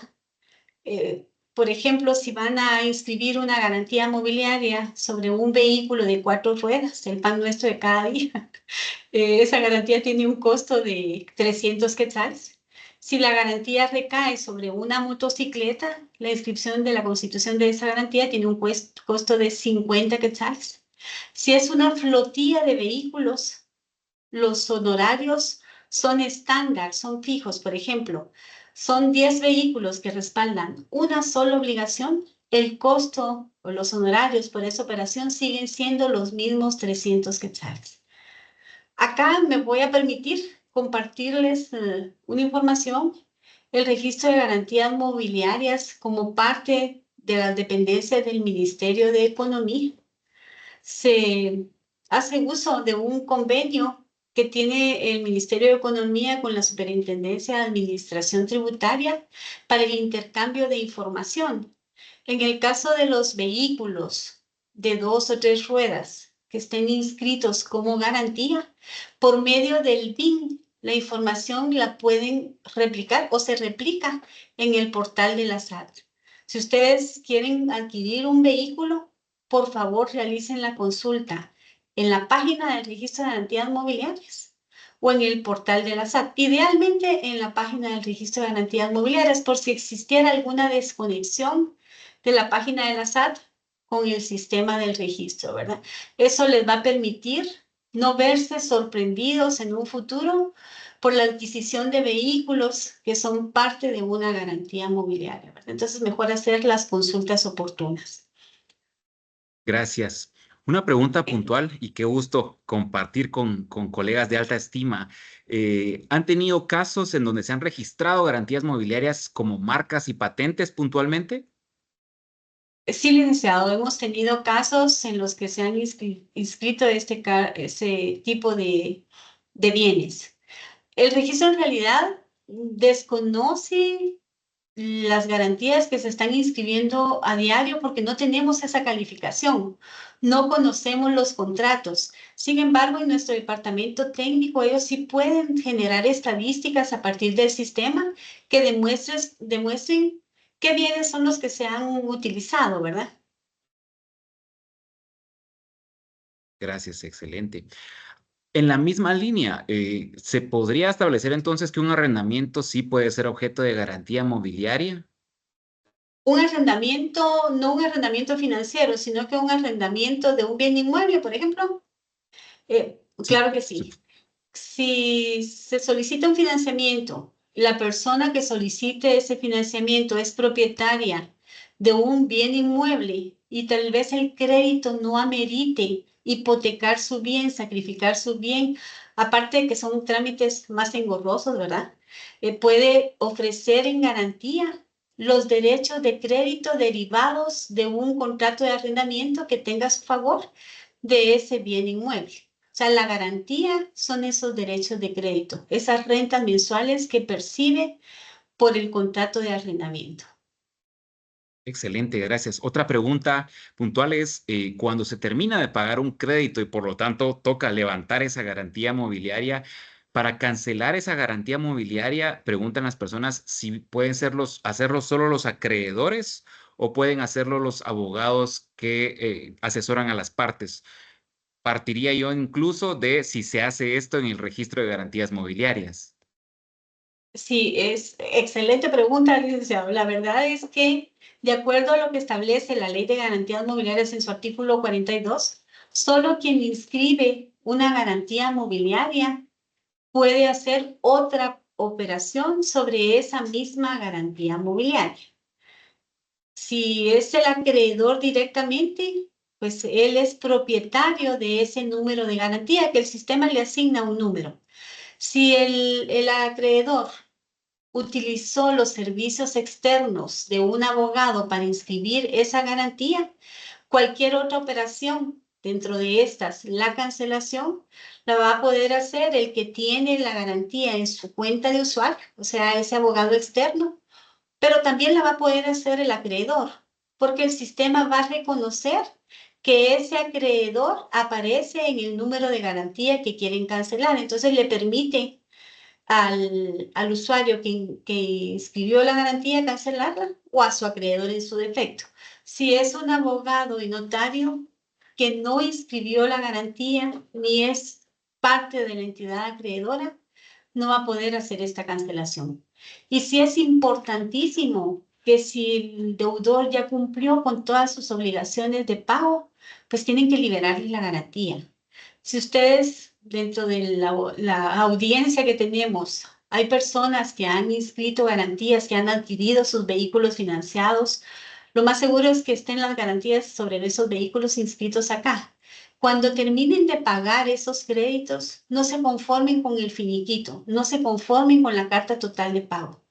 Por ejemplo, si van a inscribir una garantía mobiliaria sobre un vehículo de 4 ruedas, el pan nuestro de cada día, esa garantía tiene un costo de 300 quetzales. Si la garantía recae sobre una motocicleta, la inscripción de la constitución de esa garantía tiene un costo de 50 quetzales. Si es una flotilla de vehículos, los honorarios son estándar, son fijos. Por ejemplo, son 10 vehículos que respaldan una sola obligación, el costo o los honorarios por esa operación siguen siendo los mismos 300 quetzales. Acá me voy a permitir compartirles una información. El registro de garantías mobiliarias como parte de las dependencias del Ministerio de Economía se hace uso de un convenio que tiene el Ministerio de Economía con la Superintendencia de Administración Tributaria para el intercambio de información. En el caso de los vehículos de 2 o 3 ruedas que estén inscritos como garantía, por medio del BIN, la información la pueden replicar o se replica en el portal de la SAT. Si ustedes quieren adquirir un vehículo, por favor realicen la consulta en la página del Registro de Garantías Mobiliarias o en el portal de la SAT. Idealmente en la página del Registro de Garantías Mobiliarias, por si existiera alguna desconexión de la página de la SAT con el sistema del registro, ¿verdad? Eso les va a permitir no verse sorprendidos en un futuro por la adquisición de vehículos que son parte de una garantía mobiliaria, ¿verdad? Entonces, mejor hacer las consultas oportunas. Gracias. Una pregunta puntual y qué gusto compartir con colegas de alta estima. ¿Han tenido casos en donde se han registrado garantías mobiliarias como marcas y patentes puntualmente? Sí, licenciado, hemos tenido casos en los que se han inscrito ese tipo de bienes. El registro en realidad desconoce las garantías que se están inscribiendo a diario porque no tenemos esa calificación, no conocemos los contratos. Sin embargo, en nuestro departamento técnico, ellos sí pueden generar estadísticas a partir del sistema que demuestren qué bienes son los que se han utilizado, ¿verdad? Gracias, excelente. En la misma línea, ¿se podría establecer entonces que un arrendamiento sí puede ser objeto de garantía mobiliaria? Un arrendamiento, no un arrendamiento financiero, sino que un arrendamiento de un bien inmueble, por ejemplo. Sí, Claro que sí. sí. Si se solicita un financiamiento, la persona que solicite ese financiamiento es propietaria de un bien inmueble y tal vez el crédito no amerite hipotecar su bien, sacrificar su bien, aparte de que son trámites más engorrosos, ¿verdad? Puede ofrecer en garantía los derechos de crédito derivados de un contrato de arrendamiento que tenga a su favor de ese bien inmueble. O sea, la garantía son esos derechos de crédito, esas rentas mensuales que percibe por el contrato de arrendamiento. Excelente, gracias. Otra pregunta puntual es, cuando se termina de pagar un crédito y por lo tanto toca levantar esa garantía mobiliaria, para cancelar esa garantía mobiliaria, preguntan las personas si pueden hacerlo solo los acreedores o pueden hacerlo los abogados que asesoran a las partes. Partiría yo incluso de si se hace esto en el registro de garantías mobiliarias. Sí, es excelente pregunta, licenciado. La verdad es que, de acuerdo a lo que establece la Ley de Garantías Mobiliarias en su artículo 42, solo quien inscribe una garantía mobiliaria puede hacer otra operación sobre esa misma garantía mobiliaria. Si es el acreedor directamente, pues él es propietario de ese número de garantía que el sistema le asigna un número. Si el acreedor utilizó los servicios externos de un abogado para inscribir esa garantía, cualquier otra operación dentro de estas, la cancelación, la va a poder hacer el que tiene la garantía en su cuenta de usuario, o sea, ese abogado externo, pero también la va a poder hacer el acreedor, porque el sistema va a reconocer que ese acreedor aparece en el número de garantía que quieren cancelar. Entonces le permite al usuario que inscribió la garantía cancelarla o a su acreedor en su defecto. Si es un abogado y notario que no inscribió la garantía ni es parte de la entidad acreedora, no va a poder hacer esta cancelación. Y sí es importantísimo que si el deudor ya cumplió con todas sus obligaciones de pago, pues tienen que liberarle la garantía. Si ustedes, dentro de la audiencia que tenemos, hay personas que han inscrito garantías, que han adquirido sus vehículos financiados, lo más seguro es que estén las garantías sobre esos vehículos inscritos acá. Cuando terminen de pagar esos créditos, no se conformen con el finiquito, no se conformen con la carta total de pago.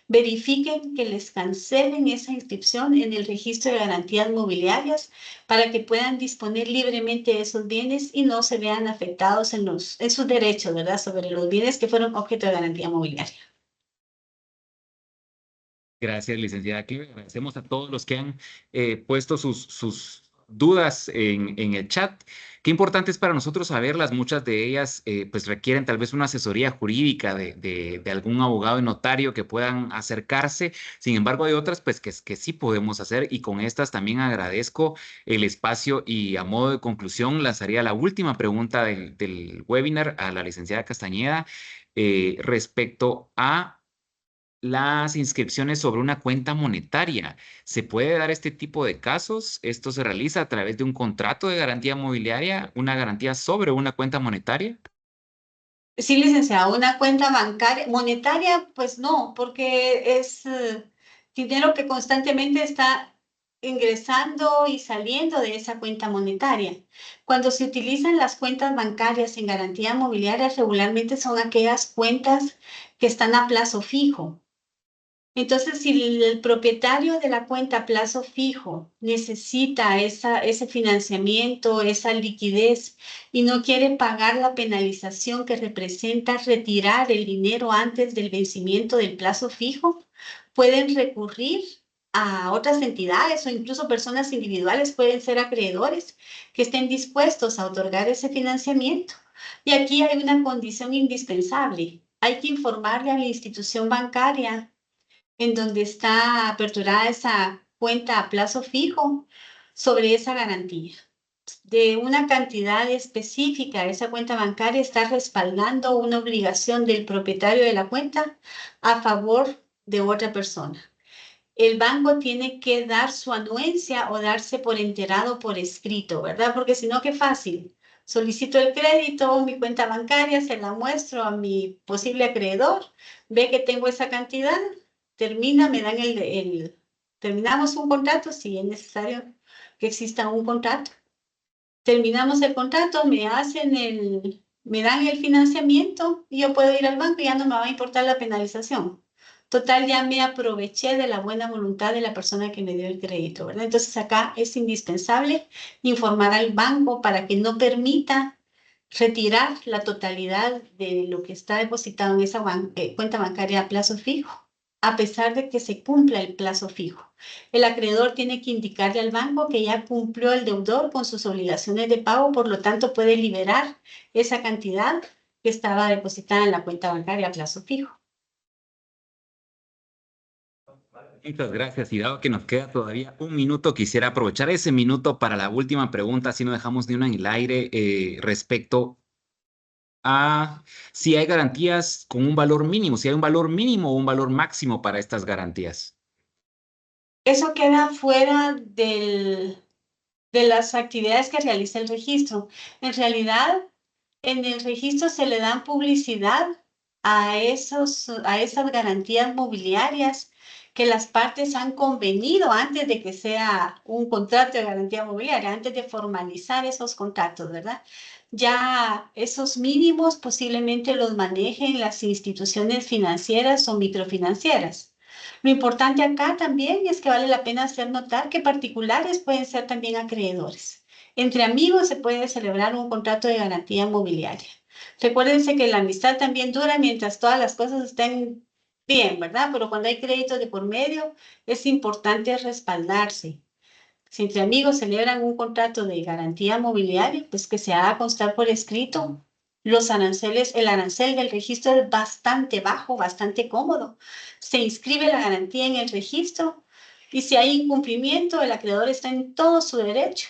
Verifiquen que les cancelen esa inscripción en el registro de garantías mobiliarias para que puedan disponer libremente de esos bienes y no se vean afectados en sus derechos, ¿verdad? Sobre los bienes que fueron objeto de garantía mobiliaria. Gracias, licenciada Clive. Agradecemos a todos los que han puesto sus dudas en el chat. Qué importante es para nosotros saberlas. Muchas de ellas pues requieren tal vez una asesoría jurídica de algún abogado y notario que puedan acercarse. Sin embargo, hay otras pues que sí podemos hacer y con estas también agradezco el espacio y a modo de conclusión lanzaría la última pregunta del webinar a la licenciada Castañeda respecto a las inscripciones sobre una cuenta monetaria. ¿Se puede dar este tipo de casos? ¿Esto se realiza a través de un contrato de garantía mobiliaria, una garantía sobre una cuenta monetaria? Sí, licenciado, una cuenta bancaria, monetaria, pues no, porque es dinero que constantemente está ingresando y saliendo de esa cuenta monetaria. Cuando se utilizan las cuentas bancarias en garantía mobiliaria, regularmente son aquellas cuentas que están a plazo fijo. Entonces, si el propietario de la cuenta a plazo fijo necesita ese financiamiento, esa liquidez y no quiere pagar la penalización que representa retirar el dinero antes del vencimiento del plazo fijo, pueden recurrir a otras entidades o incluso personas individuales pueden ser acreedores que estén dispuestos a otorgar ese financiamiento. Y aquí hay una condición indispensable. Hay que informarle a la institución bancaria en donde está aperturada esa cuenta a plazo fijo sobre esa garantía. De una cantidad específica, esa cuenta bancaria está respaldando una obligación del propietario de la cuenta a favor de otra persona. El banco tiene que dar su anuencia o darse por enterado por escrito, ¿verdad? Porque si no, qué fácil. Solicito el crédito, mi cuenta bancaria, se la muestro a mi posible acreedor, ve que tengo esa cantidad, termina, me dan terminamos un contrato, si es necesario que exista un contrato. Terminamos el contrato, me dan el financiamiento y yo puedo ir al banco y ya no me va a importar la penalización. Total, ya me aproveché de la buena voluntad de la persona que me dio el crédito, ¿verdad? Entonces acá es indispensable informar al banco para que no permita retirar la totalidad de lo que está depositado en esa cuenta bancaria a plazo fijo, a pesar de que se cumpla el plazo fijo. El acreedor tiene que indicarle al banco que ya cumplió el deudor con sus obligaciones de pago, por lo tanto puede liberar esa cantidad que estaba depositada en la cuenta bancaria a plazo fijo. Muchas gracias. Y dado que nos queda todavía un minuto, quisiera aprovechar ese minuto para la última pregunta, si no dejamos ni una en el aire, respecto a si hay garantías con un valor mínimo, si hay un valor mínimo o un valor máximo para estas garantías. Eso queda fuera de las actividades que realiza el registro. En realidad, en el registro se le dan publicidad a esas garantías mobiliarias que las partes han convenido antes de que sea un contrato de garantía mobiliaria, antes de formalizar esos contratos, ¿verdad? Ya esos mínimos posiblemente los manejen las instituciones financieras o microfinancieras. Lo importante acá también es que vale la pena hacer notar que particulares pueden ser también acreedores. Entre amigos se puede celebrar un contrato de garantía mobiliaria. Recuérdense que la amistad también dura mientras todas las cosas estén bien, ¿verdad? Pero cuando hay créditos de por medio, es importante respaldarse. Si entre amigos celebran un contrato de garantía mobiliaria, pues que se haga constar por escrito. Los aranceles, el arancel del registro es bastante bajo, bastante cómodo. Se inscribe la garantía en el registro y si hay incumplimiento, el acreedor está en todo su derecho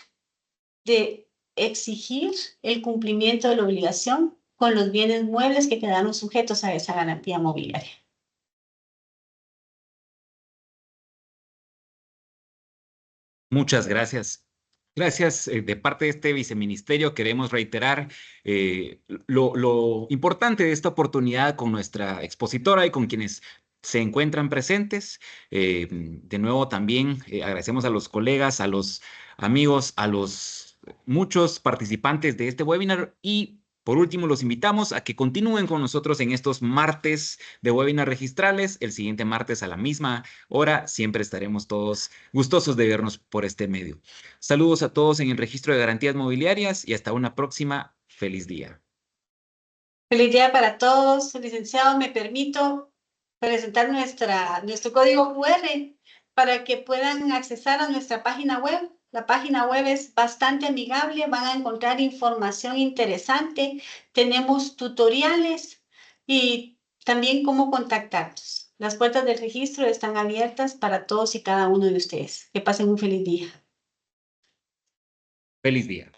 de exigir el cumplimiento de la obligación con los bienes muebles que quedaron sujetos a esa garantía mobiliaria. Muchas gracias. Gracias. De parte de este viceministerio queremos reiterar lo importante de esta oportunidad con nuestra expositora y con quienes se encuentran presentes. De nuevo, también agradecemos a los colegas, a los amigos, a los muchos participantes de este webinar y por último, los invitamos a que continúen con nosotros en estos martes de webinar registrales. El siguiente martes a la misma hora siempre estaremos todos gustosos de vernos por este medio. Saludos a todos en el registro de garantías mobiliarias y hasta una próxima. Feliz día. Feliz día para todos. Licenciado, me permito presentar nuestro código QR para que puedan accesar a nuestra página web. La página web es bastante amigable, van a encontrar información interesante, tenemos tutoriales y también cómo contactarnos. Las puertas del registro están abiertas para todos y cada uno de ustedes. Que pasen un feliz día. Feliz día.